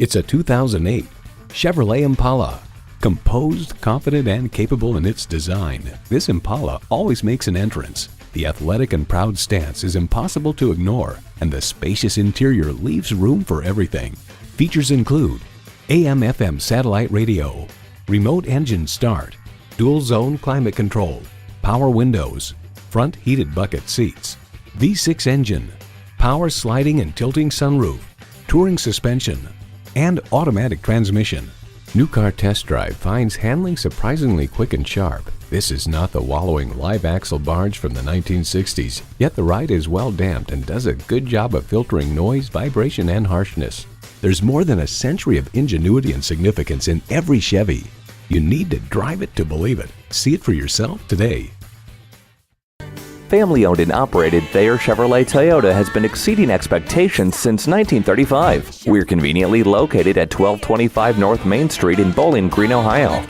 It's a 2008 Chevrolet Impala. Composed, confident, and capable in its design, this Impala always makes an entrance. The athletic and proud stance is impossible to ignore, and the spacious interior leaves room for everything. Features include AM/FM satellite radio, remote engine start, dual zone climate control, power windows, front heated bucket seats, V6 engine, power sliding and tilting sunroof, touring suspension, and automatic transmission. New Car Test Drive finds handling surprisingly quick and sharp. This is not the wallowing live axle barge from the 1960s, yet the ride is well damped and does a good job of filtering noise, vibration, and harshness. There's more than a century of ingenuity and significance in every Chevy. You need to drive it to believe it. See it for yourself today. Family-owned and operated Thayer Chevrolet Toyota has been exceeding expectations since 1935. We're conveniently located at 1225 North Main Street in Bowling Green, Ohio.